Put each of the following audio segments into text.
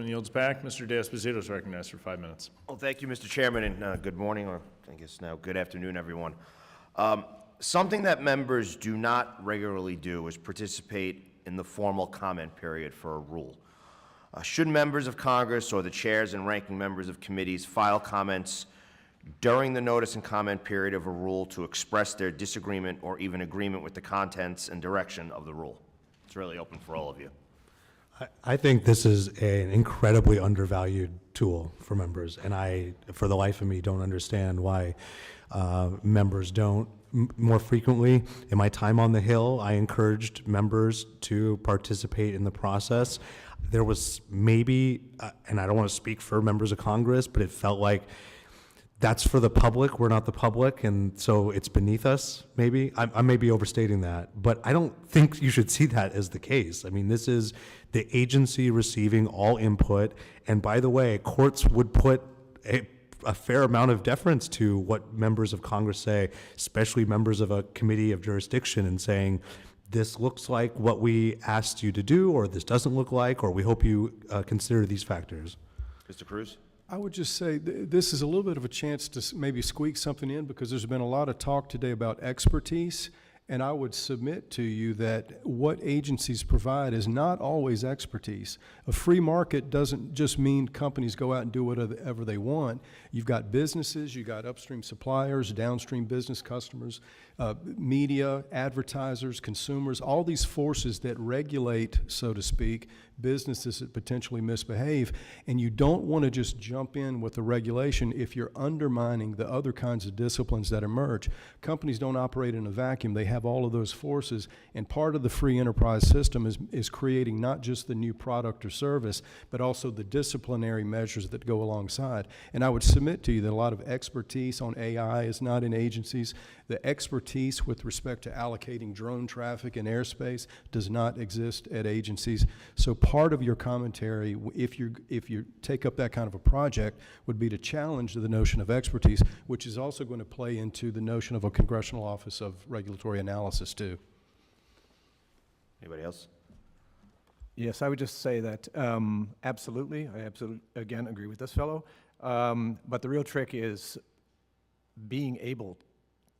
yields back. Mr. D'Esposito is recognized for 5 minutes. Well, thank you, Mr. Chairman, and good morning, or I guess now good afternoon, everyone. Something that members do not regularly do is participate in the formal comment period for a rule. Should members of Congress or the chairs and ranking members of committees file comments during the notice and comment period of a rule to express their disagreement or even agreement with the contents and direction of the rule? It's really open for all of you. I think this is an incredibly undervalued tool for members, and I, for the life of me, don't understand why members don't more frequently. In my time on the Hill, I encouraged members to participate in the process. There was maybe, and I don't want to speak for members of Congress, but it felt like that's for the public, we're not the public, and so it's beneath us, maybe. I may be overstating that, but I don't think you should see that as the case. I mean, this is the agency receiving all input, and by the way, courts would put a fair amount of deference to what members of Congress say, especially members of a committee of jurisdiction, and saying, this looks like what we asked you to do, or this doesn't look like, or we hope you consider these factors. Mr. Cruz? I would just say this is a little bit of a chance to maybe squeak something in, because there's been a lot of talk today about expertise, and I would submit to you that what agencies provide is not always expertise. A free market doesn't just mean companies go out and do whatever they want. You've got businesses, you've got upstream suppliers, downstream business customers, media, advertisers, consumers, all these forces that regulate, so to speak, businesses that potentially misbehave, and you don't want to just jump in with the regulation if you're undermining the other kinds of disciplines that emerge. Companies don't operate in a vacuum. They have all of those forces, and part of the free enterprise system is creating not just the new product or service, but also the disciplinary measures that go alongside. And I would submit to you that a lot of expertise on AI is not in agencies. The expertise with respect to allocating drone traffic in airspace does not exist at agencies. So part of your commentary, if you take up that kind of a project, would be to challenge the notion of expertise, which is also going to play into the notion of a Congressional Office of Regulatory Analysis too. Anybody else? Yes, I would just say that absolutely, I absolutely, again, agree with this fellow. But the real trick is being able,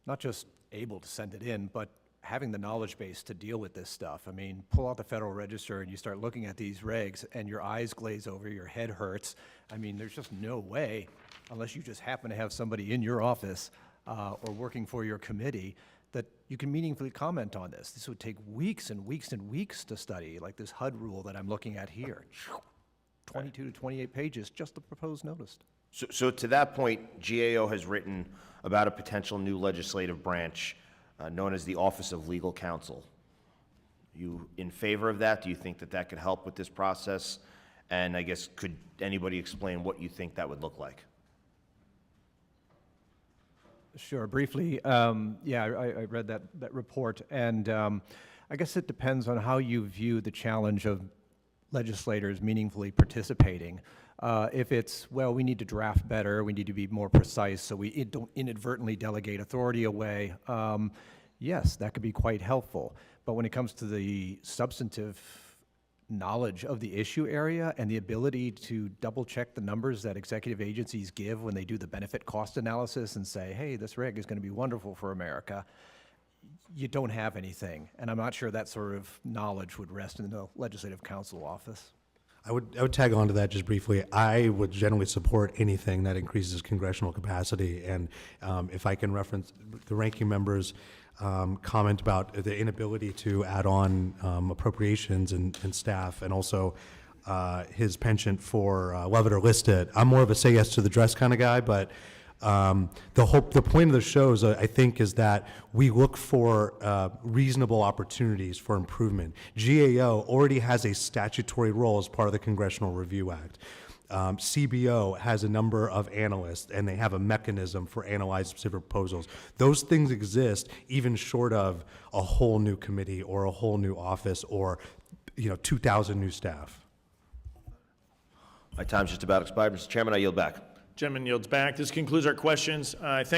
not just able to send it in, but having the knowledge base to deal with this stuff. I mean, pull out the Federal Register and you start looking at these regs and your eyes glaze over, your head hurts. I mean, there's just no way, unless you just happen to have somebody in your office or working for your committee, that you can meaningfully comment on this. This would take weeks and weeks and weeks to study, like this HUD rule that I'm looking at here. 22 to 28 pages, just the proposed notice. So to that point, GAO has written about a potential new legislative branch known as the Office of Legal Counsel. You in favor of that? Do you think that that could help with this process? And I guess, could anybody explain what you think that would look like? Sure, briefly, yeah, I read that report, and I guess it depends on how you view the challenge of legislators meaningfully participating. If it's, well, we need to draft better, we need to be more precise so we don't inadvertently delegate authority away, yes, that could be quite helpful. But when it comes to the substantive knowledge of the issue area and the ability to double check the numbers that executive agencies give when they do the benefit cost analysis and say, hey, this reg is going to be wonderful for America, you don't have anything. And I'm not sure that sort of knowledge would rest in the Legislative Counsel office. I would tag on to that just briefly. I would generally support anything that increases congressional capacity, and if I can reference the ranking member's comment about the inability to add on appropriations and staff, and also his penchant for love it or list it. I'm more of a say yes to the dress kind of guy, but the point of the shows, I think, is that we look for reasonable opportunities for improvement. GAO already has a statutory role as part of the Congressional Review Act. CBO has a number of analysts, and they have a mechanism for analyzing specific proposals. Those things exist even short of a whole new committee or a whole new office or 2,000 new staff. My time's just about expired. Mr. Chairman, I yield back. Gentleman yields back. This concludes our questions. I thank